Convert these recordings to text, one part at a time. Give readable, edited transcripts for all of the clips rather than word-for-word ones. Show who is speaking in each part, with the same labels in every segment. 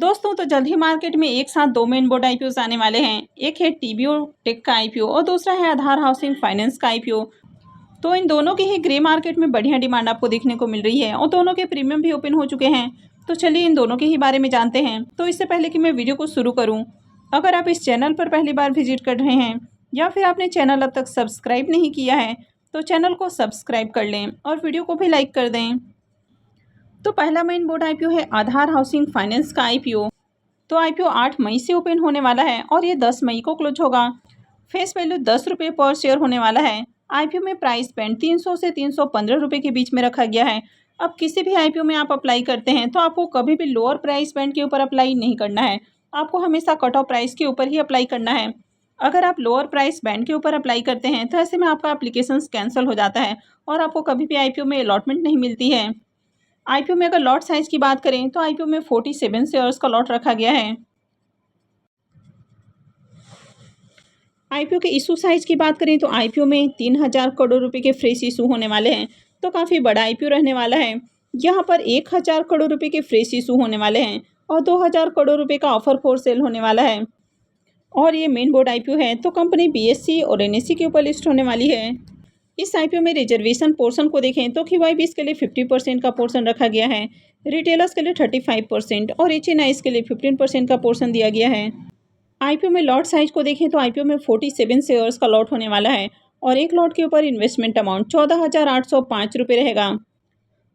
Speaker 1: दोस्तों तो जल्द ही मार्केट में एक साथ दो मेन बोर्ड आईपीओ आने वाले हैं। एक है टीबीओ टेक का आईपीओ और दूसरा है आधार हाउसिंग फाइनेंस का आईपीओ। तो इन दोनों की ही ग्रे मार्केट में बढ़िया डिमांड आपको देखने को मिल रही है और दोनों के प्रीमियम भी ओपन हो चुके हैं। तो चलिए इन दोनों के ही बारे में जानते हैं। तो इससे पहले कि मैं वीडियो को शुरू करूँ, अगर आप इस चैनल पर पहली बार विजिट कर रहे हैं या फिर आपने चैनल अब तक सब्सक्राइब नहीं किया है तो चैनल को सब्सक्राइब कर लें और वीडियो को भी लाइक कर दें। तो पहला मेन बोर्ड आईपीओ है आधार हाउसिंग फाइनेंस का आईपीओ। तो आईपीओ 8 मई से ओपन होने वाला है और ये 10 मई को क्लोज होगा। फेस वैल्यू 10 रुपये पर शेयर होने वाला है। आईपीओ में प्राइस बैंड 300 से 315 रुपये के बीच में रखा गया है। अब किसी भी आईपीओ में आप अप्लाई करते हैं तो आपको कभी भी लोअर प्राइस बैंड के ऊपर अप्लाई नहीं करना है, आपको हमेशा कट ऑफ प्राइस के ऊपर ही अप्लाई करना है। अगर आप लोअर प्राइस बैंड के ऊपर अप्लाई करते हैं तो ऐसे में आपका एप्लीकेशन कैंसिल हो जाता है और आपको कभी भी आईपीओ में अलॉटमेंट नहीं मिलती है। आईपीओ में अगर लॉट साइज की बात करें तो आईपीओ में 47 शेयर्स का लॉट रखा गया है। आईपीओ के इशू साइज की बात करें तो आईपीओ में 3000 करोड़ रुपए के फ्रेश इशू होने वाले हैं। तो काफ़ी बड़ा आईपीओ रहने वाला है। यहाँ पर 1000 करोड़ रुपए के फ्रेश इशू होने वाले हैं और 2000 करोड़ रुपए का ऑफर फॉर सेल होने वाला है। और ये मेन बोर्ड आईपीओ है तो कंपनी बीएससी और एनएससी के ऊपर लिस्ट होने वाली है। इस आईपीओ में रिजर्वेशन पोर्शन को देखें तो QIBs के लिए 50% का पोर्शन रखा गया है, रिटेलर्स के लिए 35% और HNIs के लिए 15% का पोर्शन दिया गया है। आईपीओ में लॉट साइज को देखें तो आईपीओ में 47 शेयर्स का लॉट होने वाला है और एक लॉट के ऊपर इन्वेस्टमेंट अमाउंट 14,805 रुपये रहेगा।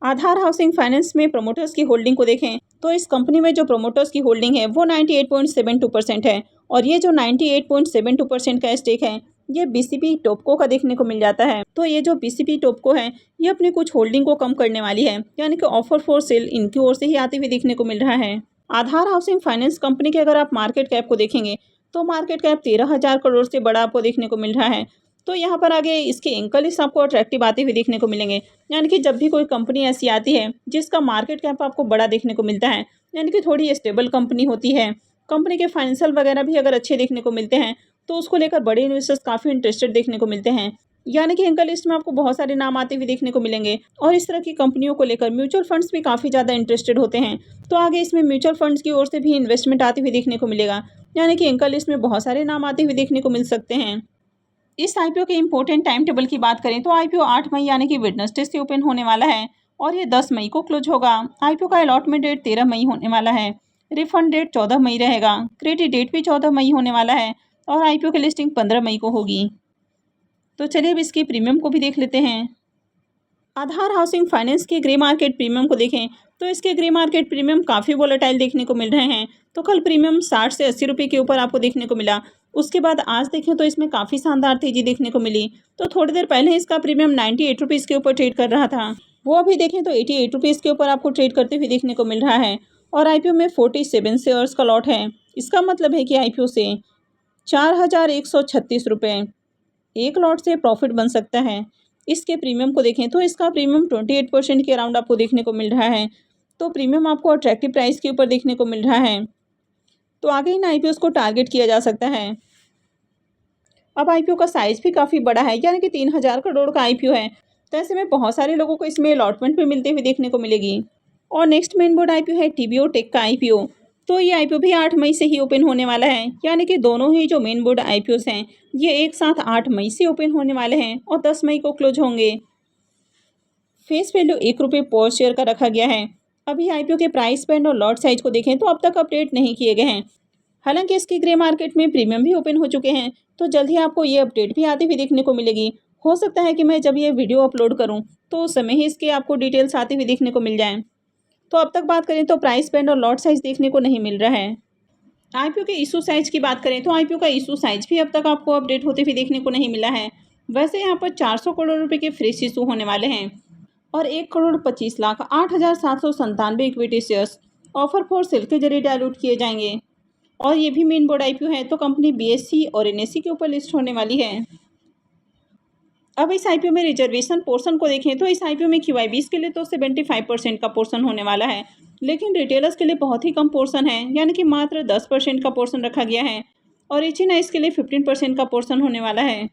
Speaker 1: आधार हाउसिंग फाइनेंस में प्रमोटर्स की होल्डिंग को देखें तो इस कंपनी में जो प्रमोटर्स की होल्डिंग है वो 98.72% है और ये जो 98.72% का स्टेक है ये बीसीपी टॉपको का देखने को मिल जाता है। तो ये जो बीसीपी टॉपको है ये अपनी कुछ होल्डिंग को कम करने वाली है, यानी कि ऑफर फॉर सेल इनकी ओर से ही आते हुए देखने को मिल रहा है। आधार हाउसिंग फाइनेंस कंपनी के अगर आप मार्केट कैप को देखेंगे तो मार्केट कैप 13,000 करोड़ से बड़ा आपको देखने को मिल रहा है। तो यहाँ पर आगे इसके एंकल लिस्ट आपको अट्रैक्टिव आते हुए देखने को मिलेंगे, यानी कि जब भी कोई कंपनी ऐसी आती है जिसका मार्केट कैप आपको बड़ा देखने को मिलता है, यानी कि थोड़ी स्टेबल कंपनी होती है, कंपनी के फाइनेंशियल वगैरह भी अगर अच्छे देखने को मिलते हैं तो उसको लेकर बड़े इन्वेस्टर्स काफ़ी इंटरेस्टेड देखने को मिलते हैं। यानी कि एंकल लिस्ट में आपको बहुत सारे नाम आते हुए देखने को मिलेंगे और इस तरह की कंपनियों को लेकर म्यूचुअल फंड्स भी काफ़ी ज़्यादा इंटरेस्टेड होते हैं। तो आगे इसमें म्यूचुअल फंड्स की ओर से भी इन्वेस्टमेंट आती हुई देखने को मिलेगा, यानी कि एंकल लिस्ट में बहुत सारे नाम आते हुए देखने को मिल सकते हैं। इस आईपीओ के इंपॉर्टेंट टाइम टेबल की बात करें तो आईपीओ 8 मई यानी कि वेडनेसडे से ओपन होने वाला है और ये 10 मई को क्लोज होगा। आईपीओ का अलॉटमेंट डेट 13 मई होने वाला है, रिफंड डेट 14 मई रहेगा, क्रेडिट डेट भी 14 मई होने वाला है और आईपीओ की लिस्टिंग 15 मई को होगी। तो चलिए अब इसके प्रीमियम को भी देख लेते हैं। आधार हाउसिंग फाइनेंस के ग्रे मार्केट प्रीमियम को देखें तो इसके ग्रे मार्केट प्रीमियम काफ़ी वोलेटाइल देखने को मिल रहे हैं। तो कल प्रीमियम 60 से 80 रुपये के ऊपर आपको देखने को मिला, उसके बाद आज देखें तो इसमें काफ़ी शानदार तेजी देखने को मिली। तो थोड़ी देर पहले इसका प्रीमियम 98 रुपीज़ के ऊपर ट्रेड कर रहा था, वो अभी देखें तो 88 रुपीज़ के ऊपर आपको ट्रेड करते हुए देखने को मिल रहा है और आईपीओ में 47 शेयर्स का लॉट है। इसका मतलब है कि आईपीओ से 4,136 रुपये एक लॉट से प्रॉफिट बन सकता है। इसके प्रीमियम को देखें तो इसका प्रीमियम 28% के अराउंड आपको देखने को मिल रहा है। तो प्रीमियम आपको अट्रैक्टिव प्राइस के ऊपर देखने को मिल रहा है। तो आगे इन आईपीओ को टारगेट किया जा सकता है। अब आईपीओ का साइज भी काफ़ी बड़ा है, यानी कि 3000 करोड़ का आईपीओ है। तो ऐसे में बहुत सारे लोगों को इसमें अलॉटमेंट भी मिलते हुए देखने को मिलेगी। और नेक्स्ट मेन बोर्ड आईपीओ है टीबीओ टेक का आईपीओ। तो ये आईपीओ भी 8 मई से ही ओपन होने वाला है, यानी कि दोनों ही जो मेन बोर्ड आईपीओस हैं ये एक साथ 8 मई से ओपन होने वाले हैं और 10 मई को क्लोज होंगे। फेस वैल्यू 1 रुपये पर शेयर का रखा गया है। अभी आईपीओ के प्राइस बैंड और लॉट साइज को देखें तो अब तक अपडेट नहीं किए गए हैं। हालांकि इसके ग्रे मार्केट में प्रीमियम भी ओपन हो चुके हैं, तो जल्द ही आपको ये अपडेट भी आती हुई देखने को मिलेगी। हो सकता है कि मैं जब ये वीडियो अपलोड करूँ तो उस समय ही इसके आपको डिटेल्स आती हुई देखने को मिल जाएँ। तो अब तक बात करें तो प्राइस बैंड और लॉट साइज देखने को नहीं मिल रहा है। आईपीओ के इशू साइज की बात करें तो आईपीओ का इशू साइज भी अब तक आपको अपडेट होते हुए देखने को नहीं मिला है। वैसे यहाँ पर 400 करोड़ रुपए के फ्रेश इशू होने वाले हैं और 1,25,08,797 equity shares offer for sale के जरिए डायलूट किए जाएंगे और ये भी मेन बोर्ड आईपीओ है। तो कंपनी बीएससी और एनएससी के ऊपर लिस्ट होने वाली है। अब इस आईपीओ में रिजर्वेशन पोर्शन को देखें तो इस आईपीओ में QIBs के लिए तो 75% का पोर्शन होने वाला है, लेकिन रिटेलर्स के लिए बहुत ही कम पोर्शन है, यानी कि मात्र 10% का पोर्शन रखा गया है और HNIs के लिए 15% का पोर्शन होने वाला है।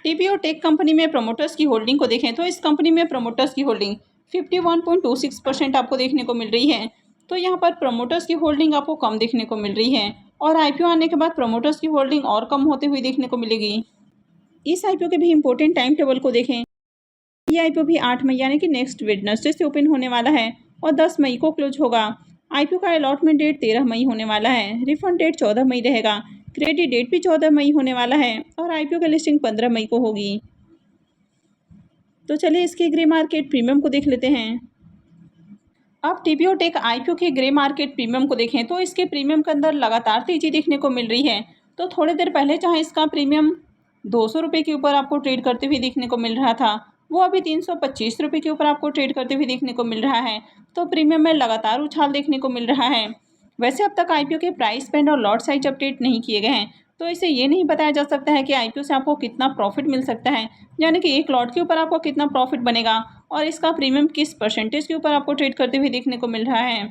Speaker 1: टीबीओ टेक कंपनी में प्रमोटर्स की होल्डिंग को देखें तो इस कंपनी में प्रमोटर्स की होल्डिंग 51.26% आपको देखने को मिल रही है। तो यहाँ पर प्रमोटर्स की होल्डिंग आपको कम देखने को मिल रही है और आईपीओ आने के बाद प्रमोटर्स की होल्डिंग और कम होते हुए देखने को मिलेगी। इस आईपीओ के भी इंपॉर्टेंट टाइम टेबल को देखें। ये आईपीओ भी 8 मई यानी कि नेक्स्ट वेडनेसडे से ओपन होने वाला है और 10 मई को क्लोज होगा। आईपीओ का अलॉटमेंट डेट 13 मई होने वाला है। रिफंड डेट 14 मई रहेगा। क्रेडिट डेट भी 14 मई होने वाला है और आईपीओ का लिस्टिंग 15 मई को होगी। तो चलिए इसके ग्रे मार्केट प्रीमियम को देख लेते हैं। अब टीपीओ टेक आईपीओ के ग्रे मार्केट प्रीमियम को देखें तो इसके प्रीमियम के अंदर लगातार तेजी देखने को मिल रही है। तो थोड़ी देर पहले जहां इसका प्रीमियम 200 रुपये के ऊपर आपको ट्रेड करते हुए देखने को मिल रहा था, वो अभी 325 रुपये के ऊपर आपको ट्रेड करते हुए देखने को मिल रहा है। तो प्रीमियम में लगातार उछाल देखने को मिल रहा है। वैसे अब तक आईपीओ के प्राइस बैंड और लॉट साइज अपडेट नहीं किए गए हैं, तो इसे ये नहीं बताया जा सकता है कि आईपीओ से आपको कितना प्रॉफिट मिल सकता है, यानी कि एक लॉट के ऊपर आपको कितना प्रॉफिट बनेगा और इसका प्रीमियम किस परसेंटेज के ऊपर आपको ट्रेड करते हुए देखने को मिल रहा है।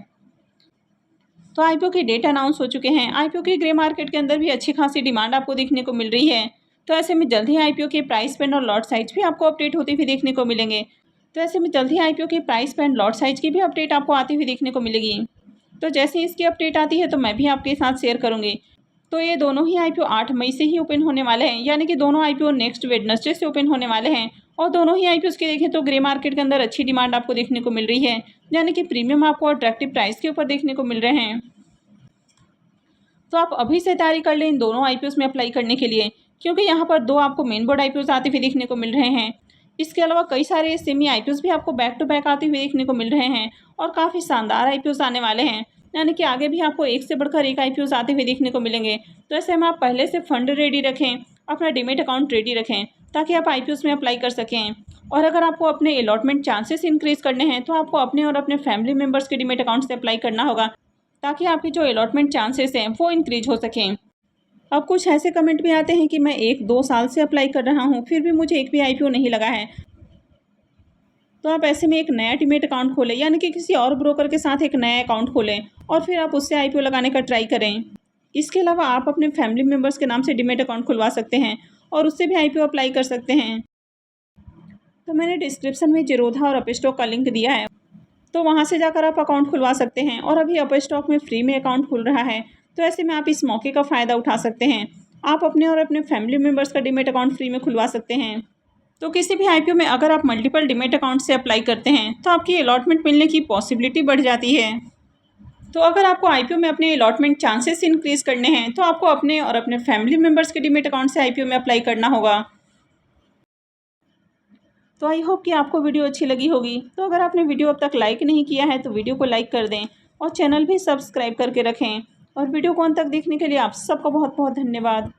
Speaker 1: तो आईपीओ के डेट अनाउंस हो चुके हैं। आईपीओ के ग्रे मार्केट के अंदर भी अच्छी खासी डिमांड आपको देखने को मिल रही है। तो ऐसे में जल्द ही आईपीओ के प्राइस बैंड और लॉट साइज भी आपको अपडेट होते हुए देखने को मिलेंगे। तो ऐसे में जल्द ही आईपीओ के प्राइस बैंड लॉट साइज की भी अपडेट आपको आती हुई देखने को मिलेगी। तो जैसे ही इसकी अपडेट आती है तो मैं भी आपके साथ शेयर करूंगी। तो ये दोनों ही आईपीओ 8 मई से ही ओपन होने वाले हैं, यानी कि दोनों आईपीओ नेक्स्ट वेडनेसडे से ओपन होने वाले हैं। और दोनों ही आईपीओ के देखें तो ग्रे मार्केट के अंदर अच्छी डिमांड आपको देखने को मिल रही है, यानी कि प्रीमियम आपको अट्रैक्टिव प्राइस के ऊपर देखने को मिल रहे हैं। तो आप अभी से तैयारी कर लें इन दोनों आईपीओ में अप्लाई करने के लिए, क्योंकि यहाँ पर दो आपको मेन बोर्ड आईपीओ आते हुए देखने को मिल रहे हैं। इसके अलावा कई सारे सेमी आईपीओ भी आपको बैक टू बैक आते हुए देखने को मिल रहे हैं और काफ़ी शानदार आईपीओ आने वाले हैं, यानी कि आगे भी आपको एक से बढ़कर एक आईपीओ आते हुए देखने को मिलेंगे। तो ऐसे में आप पहले से फंड रेडी रखें, अपना डीमेट अकाउंट रेडी रखें, ताकि आप आईपीओ में अप्लाई कर सकें। और अगर आपको अपने अलॉटमेंट चांसेस इंक्रीज करने हैं तो आपको अपने और अपने फैमिली मेम्बर्स के डीमेट अकाउंट से अप्लाई करना होगा, ताकि आपके जो अलॉटमेंट चांसेस हैं वो इंक्रीज हो सकें। अब कुछ ऐसे कमेंट भी आते हैं कि मैं 1-2 साल से अप्लाई कर रहा हूँ, फिर भी मुझे एक भी आईपीओ नहीं लगा है। तो आप ऐसे में एक नया डीमेट अकाउंट खोलें, यानी कि किसी और ब्रोकर के साथ एक नया अकाउंट खोलें और फिर आप उससे आईपीओ लगाने का ट्राई करें। इसके अलावा आप अपने फैमिली मेम्बर्स के नाम से डीमेट अकाउंट खुलवा सकते हैं और उससे भी आईपीओ अप्लाई कर सकते हैं। तो मैंने डिस्क्रिप्शन में जीरोधा और अपस्टॉक का लिंक दिया है, तो वहाँ से जाकर आप अकाउंट खुलवा सकते हैं। और अभी अपस्टॉक में फ्री में अकाउंट खुल रहा है, तो ऐसे में आप इस मौके का फ़ायदा उठा सकते हैं। आप अपने और अपने फैमिली मेम्बर्स का डीमेट अकाउंट फ्री में खुलवा सकते हैं। तो किसी भी आईपीओ में अगर आप मल्टीपल डीमेट अकाउंट से अप्लाई करते हैं तो आपकी अलॉटमेंट मिलने की पॉसिबिलिटी बढ़ जाती है। तो अगर आपको आईपीओ में अपने अलॉटमेंट चांसेस इंक्रीज करने हैं तो आपको अपने और अपने फैमिली मेम्बर्स के डीमेट अकाउंट से आईपीओ में अप्लाई करना होगा। तो आई होप कि आपको वीडियो अच्छी लगी होगी। तो अगर आपने वीडियो अब तक लाइक नहीं किया है तो वीडियो को लाइक कर दें और चैनल भी सब्सक्राइब करके रखें। और वीडियो को अंत तक देखने के लिए आप सबका बहुत बहुत धन्यवाद।